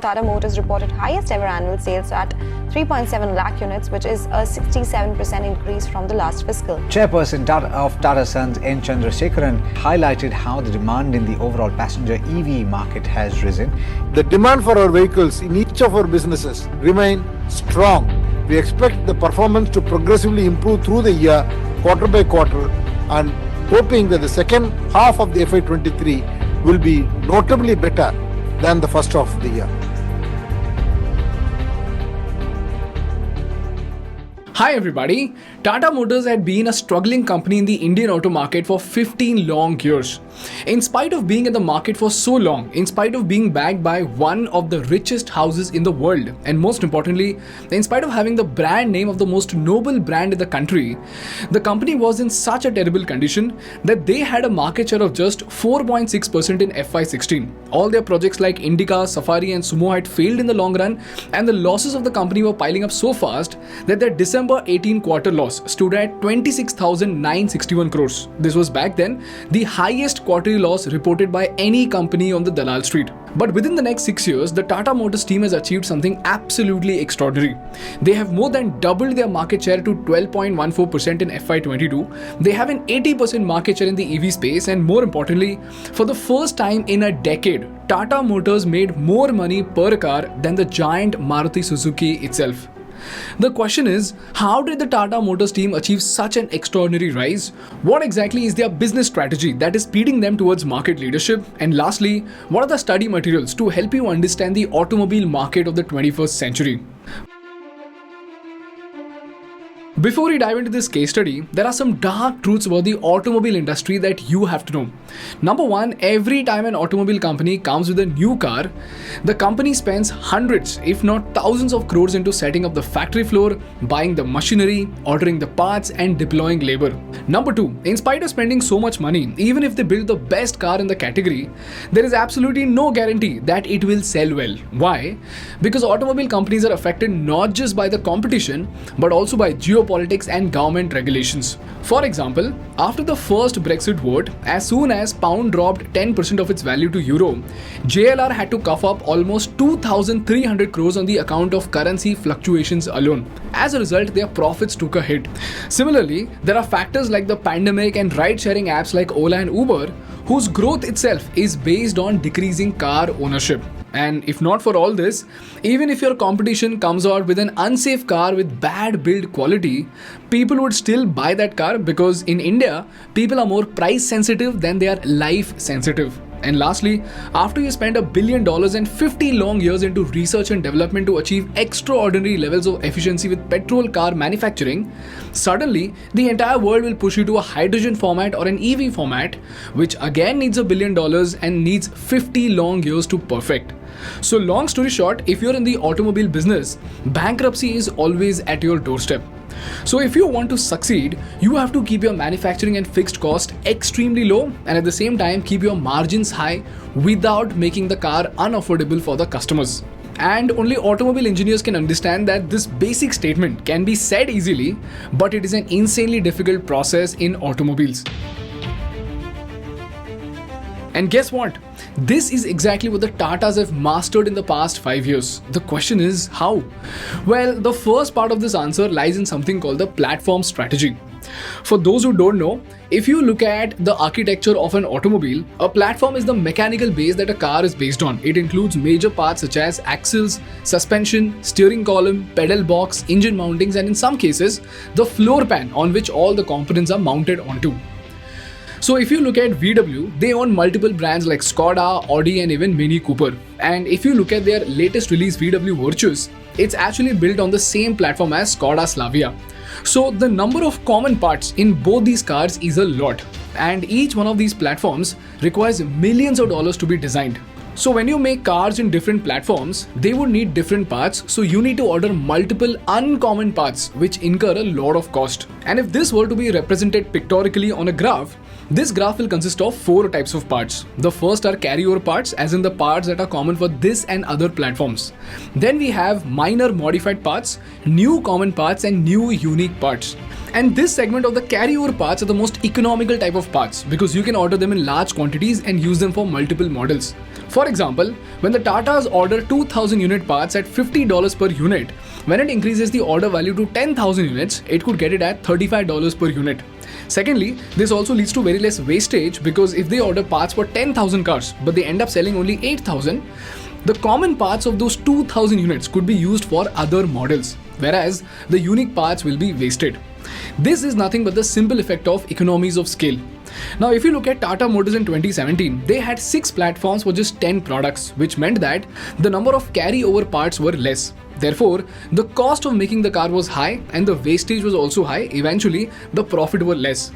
Tata Motors reported highest ever annual sales at 3.7 lakh units, which is a 67% increase from the last fiscal. Chairperson of Tata Sons N. Chandrasekaran highlighted how the demand in the overall passenger EV market has risen. The demand for our vehicles in each of our businesses remain strong. We expect the performance to progressively improve through the year, quarter by quarter, and hoping that the second half of the FY23 will be notably better than the first half of the year. Hi everybody, Tata Motors had been a struggling company in the Indian auto market for 15 long years. In spite of being in the market for so long, in spite of being backed by one of the richest houses in the world, and most importantly, in spite of having the brand name of the most noble brand in the country, the company was in such a terrible condition that they had a market share of just 4.6% in FY16. All their projects like Indica, Safari and Sumo had failed in the long run, and the losses of the company were piling up so fast that their December 18 quarter loss stood at 26,961 crores. This was back then the highest quarterly loss reported by any company on the Dalal street. But within the next 6 years, the Tata Motors team has achieved something absolutely extraordinary. They have more than doubled their market share to 12.14% in FY22. They have an 80% market share in the EV space, and more importantly, for the first time in a decade, Tata Motors made more money per car than the giant Maruti Suzuki itself. The question is, how did the Tata Motors team achieve such an extraordinary rise? What exactly is their business strategy that is speeding them towards market leadership? And lastly, what are the study materials to help you understand the automobile market of the 21st century? Before we dive into this case study, there are some dark truths about the automobile industry that you have to know. Number one, every time an automobile company comes with a new car, the company spends hundreds, if not thousands of crores into setting up the factory floor, buying the machinery, ordering the parts and deploying labor. Number two, in spite of spending so much money, even if they build the best car in the category, there is absolutely no guarantee that it will sell well. Why? Because automobile companies are affected not just by the competition, but also by geopolitics and government regulations. For example, after the first Brexit vote, as soon as pound dropped 10% of its value to euro, JLR had to cough up almost 2,300 crores on the account of currency fluctuations alone. As a result, their profits took a hit. Similarly, there are factors like the pandemic and ride-sharing apps like Ola and Uber, whose growth itself is based on decreasing car ownership. And if not for all this, even if your competition comes out with an unsafe car with bad build quality, people would still buy that car because in India, people are more price sensitive than they are life sensitive. And lastly, after you spend $1 billion and 50 long years into research and development to achieve extraordinary levels of efficiency with petrol car manufacturing, suddenly the entire world will push you to a hydrogen format or an EV format, which again needs $1 billion and needs 50 long years to perfect. So long story short, if you're in the automobile business, bankruptcy is always at your doorstep. So if you want to succeed, you have to keep your manufacturing and fixed cost extremely low and at the same time keep your margins high without making the car unaffordable for the customers. And only automobile engineers can understand that this basic statement can be said easily, but it is an insanely difficult process in automobiles. And guess what? This is exactly what the Tatas have mastered in the past 5 years. The question is how? Well, the first part of this answer lies in something called the platform strategy. For those who don't know, if you look at the architecture of an automobile, a platform is the mechanical base that a car is based on. It includes major parts such as axles, suspension, steering column, pedal box, engine mountings, and in some cases, the floor pan on which all the components are mounted onto. So if you look at VW, they own multiple brands like Skoda, Audi and even Mini Cooper. And if you look at their latest release VW Virtus, it's actually built on the same platform as Skoda Slavia. So the number of common parts in both these cars is a lot. And each one of these platforms requires millions of dollars to be designed. So when you make cars in different platforms, they would need different parts, so you need to order multiple uncommon parts which incur a lot of cost. And if this were to be represented pictorially on a graph, this graph will consist of 4 types of parts. The first are carryover parts, as in the parts that are common for this and other platforms. Then we have minor modified parts, new common parts and new unique parts. And this segment of the carryover parts are the most economical type of parts because you can order them in large quantities and use them for multiple models. For example, when the Tatas order 2000 unit parts at $50 per unit, when it increases the order value to 10,000 units, it could get it at $35 per unit. Secondly, this also leads to very less wastage because if they order parts for 10,000 cars but they end up selling only 8,000, the common parts of those 2,000 units could be used for other models, whereas the unique parts will be wasted. This is nothing but the simple effect of economies of scale. Now, if you look at Tata Motors in 2017, they had 6 platforms for just 10 products, which meant that the number of carryover parts were less. Therefore, the cost of making the car was high and the wastage was also high. Eventually, the profit were less.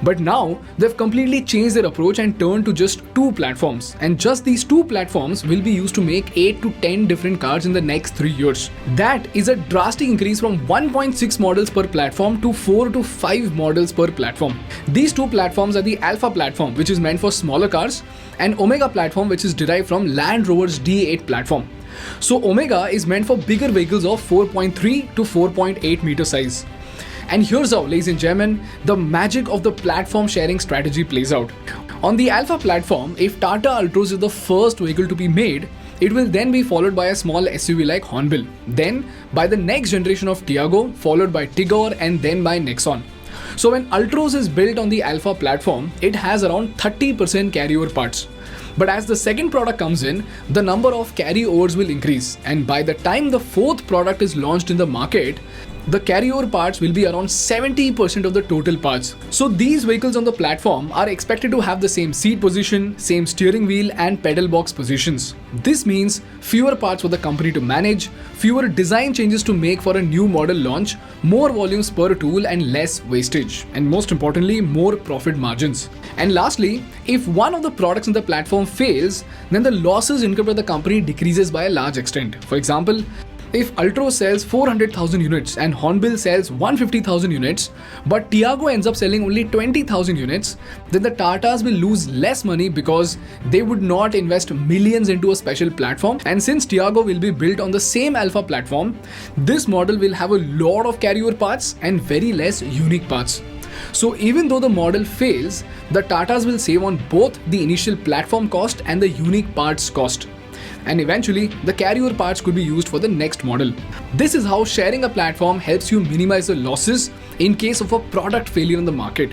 But now, they've completely changed their approach and turned to just 2 platforms. And just these 2 platforms will be used to make 8 to 10 different cars in the next 3 years. That is a drastic increase from 1.6 models per platform to 4 to 5 models per platform. These 2 platforms are the Alpha platform, which is meant for smaller cars, and Omega platform, which is derived from Land Rover's D8 platform. So Omega is meant for bigger vehicles of 4.3 to 4.8 meter size. And here's how, ladies and gentlemen, the magic of the platform sharing strategy plays out. On the Alpha platform, if Tata Altroz is the first vehicle to be made, it will then be followed by a small SUV like Hornbill, then by the next generation of Tiago, followed by Tigor, and then by Nexon. So when Altroz is built on the Alpha platform, it has around 30% carryover parts. But as the second product comes in, the number of carryovers will increase, and by the time the 4th product is launched in the market, the carryover parts will be around 70% of the total parts. So these vehicles on the platform are expected to have the same seat position, same steering wheel and pedal box positions. This means fewer parts for the company to manage, fewer design changes to make for a new model launch, more volumes per tool and less wastage, and most importantly, more profit margins. And lastly, if one of the products in the platform fails, then the losses incurred by the company decreases by a large extent. For example, if Altroz sells 400,000 units and Hornbill sells 150,000 units, but Tiago ends up selling only 20,000 units, then the Tatas will lose less money because they would not invest millions into a special platform. And since Tiago will be built on the same Alpha platform, this model will have a lot of carryover parts and very less unique parts. So even though the model fails, the Tatas will save on both the initial platform cost and the unique parts cost. And eventually, the carryover parts could be used for the next model. This is how sharing a platform helps you minimize the losses in case of a product failure in the market.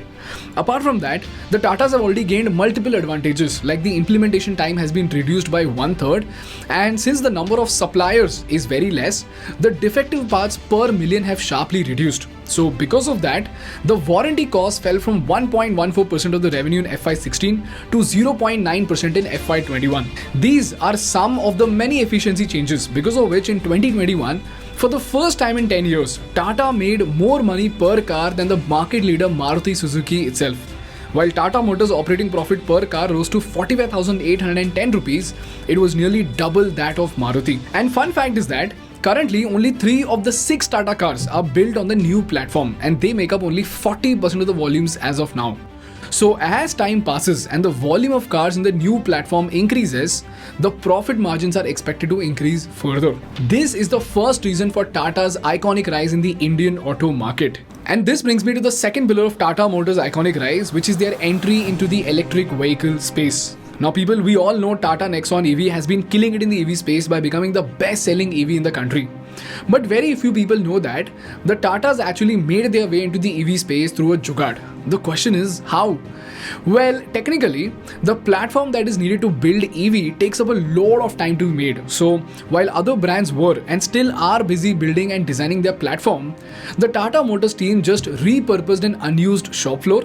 Apart from that, the Tatas have already gained multiple advantages, like the implementation time has been reduced by 1/3, and since the number of suppliers is very less, the defective parts per million have sharply reduced. So because of that, the warranty cost fell from 1.14% of the revenue in FY16 to 0.9% in FY21. These are some of the many efficiency changes because of which in 2021, for the first time in 10 years, Tata made more money per car than the market leader Maruti Suzuki itself. While Tata Motors' operating profit per car rose to 45,810 rupees, it was nearly double that of Maruti. And fun fact is that currently, only 3 of the 6 Tata cars are built on the new platform, and they make up only 40% of the volumes as of now. So as time passes and the volume of cars in the new platform increases, the profit margins are expected to increase further. This is the first reason for Tata's iconic rise in the Indian auto market. And this brings me to the second pillar of Tata Motors' iconic rise, which is their entry into the electric vehicle space. Now people, we all know Tata Nexon EV has been killing it in the EV space by becoming the best-selling EV in the country. But very few people know that the Tatas actually made their way into the EV space through a jugaad. The question is, how? Well, technically, the platform that is needed to build EV takes up a lot of time to be made. So, while other brands were and still are busy building and designing their platform, the Tata Motors team just repurposed an unused shop floor.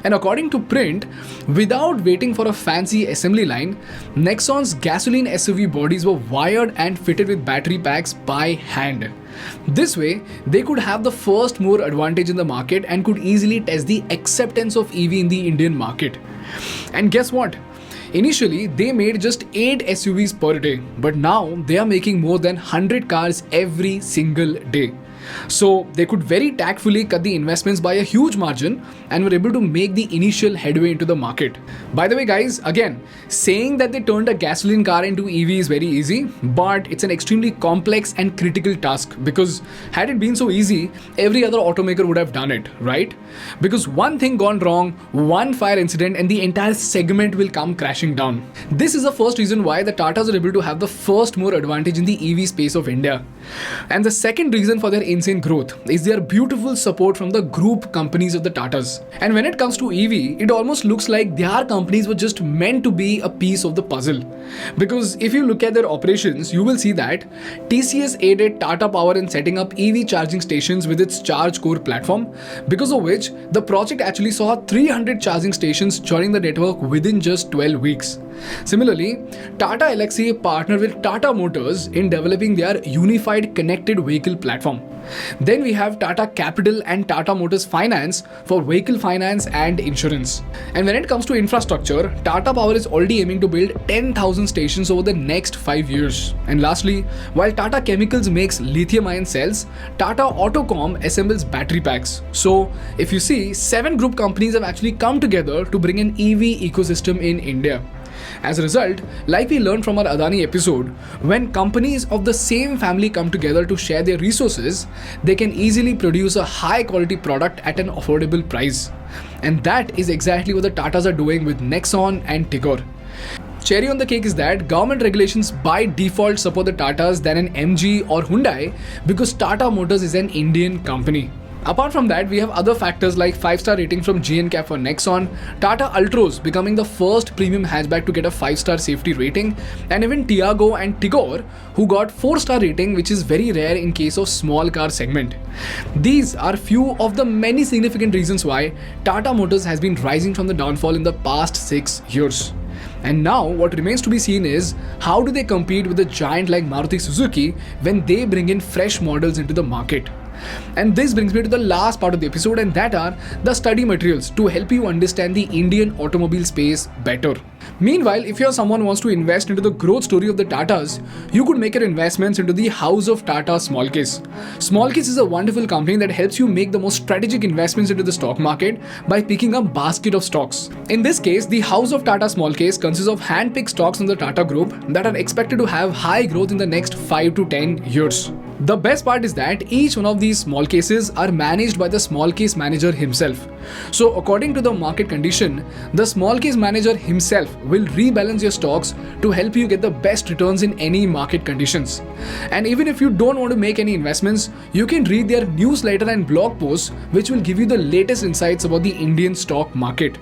And according to print, without waiting for a fancy assembly line, Nexon's gasoline SUV bodies were wired and fitted with battery packs by hand. This way, they could have the first mover advantage in the market and could easily test the acceptance of EV in the Indian market. And guess what? Initially, they made just 8 SUVs per day, but now they are making more than 100 cars every single day. So they could very tactfully cut the investments by a huge margin and were able to make the initial headway into the market. By the way guys, again, saying that they turned a gasoline car into EV is very easy, but it's an extremely complex and critical task, because had it been so easy, every other automaker would have done it, right? Because one thing gone wrong, one fire incident, and the entire segment will come crashing down. This is the first reason why the Tatas are able to have the first mover advantage in the EV space of India. And the second reason for their insane growth is their beautiful support from the group companies of the Tatas. And when it comes to EV, it almost looks like their companies were just meant to be a piece of the puzzle. Because if you look at their operations, you will see that TCS aided Tata Power in setting up EV charging stations with its Charge Core platform, because of which the project actually saw 300 charging stations joining the network within just 12 weeks. Similarly, Tata Elxsi partnered with Tata Motors in developing their unified connected vehicle platform. Then we have Tata Capital and Tata Motors Finance for vehicle finance and insurance. And when it comes to infrastructure, Tata Power is already aiming to build 10,000 stations over the next 5 years. And lastly, while Tata Chemicals makes lithium-ion cells, Tata Autocom assembles battery packs. So if you see, 7 group companies have actually come together to bring an EV ecosystem in India. As a result, like we learned from our Adani episode, when companies of the same family come together to share their resources, they can easily produce a high quality product at an affordable price. And that is exactly what the Tatas are doing with Nexon and Tigor. Cherry on the cake is that government regulations by default support the Tatas than an MG or Hyundai, because Tata Motors is an Indian company. Apart from that, we have other factors like 5-star rating from GNCAP for Nexon, Tata Altroz becoming the first premium hatchback to get a 5-star safety rating, and even Tiago and Tigor, who got 4-star rating, which is very rare in case of small car segment. These are few of the many significant reasons why Tata Motors has been rising from the downfall in the past 6 years. And now what remains to be seen is how do they compete with a giant like Maruti Suzuki when they bring in fresh models into the market. And this brings me to the last part of the episode, and that are the study materials to help you understand the Indian automobile space better. Meanwhile, if you're someone who wants to invest into the growth story of the Tatas, you could make your investments into the House of Tata Small Case. Small Case is a wonderful company that helps you make the most strategic investments into the stock market by picking a basket of stocks. In this case, the House of Tata Small Case consists of hand-picked stocks in the Tata Group that are expected to have high growth in the next 5 to 10 years. The best part is that each one of these small cases are managed by the small case manager himself. So according to the market condition, the small case manager himself will rebalance your stocks to help you get the best returns in any market conditions. And even if you don't want to make any investments, you can read their newsletter and blog posts, which will give you the latest insights about the Indian stock market.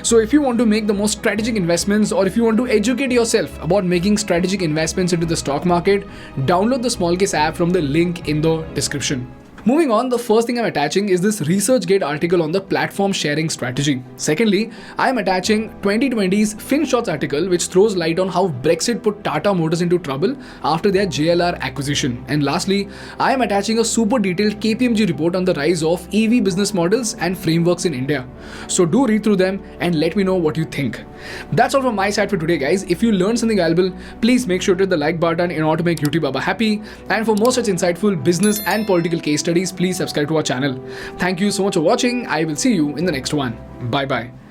So if you want to make the most strategic investments, or if you want to educate yourself about making strategic investments into the stock market, download the Small Case app from the link in the description. Moving on, the first thing I'm attaching is this ResearchGate article on the platform sharing strategy. Secondly, I'm attaching 2020's FinShots article, which throws light on how Brexit put Tata Motors into trouble after their JLR acquisition. And lastly, I am attaching a super detailed KPMG report on the rise of EV business models and frameworks in India. So do read through them and let me know what you think. That's all from my side for today, guys. If you learned something valuable, please make sure to hit the like button in order to make YouTube Baba happy. And for more such insightful business and political case studies, please subscribe to our channel. Thank you so much for watching. I will see you in the next one. Bye bye.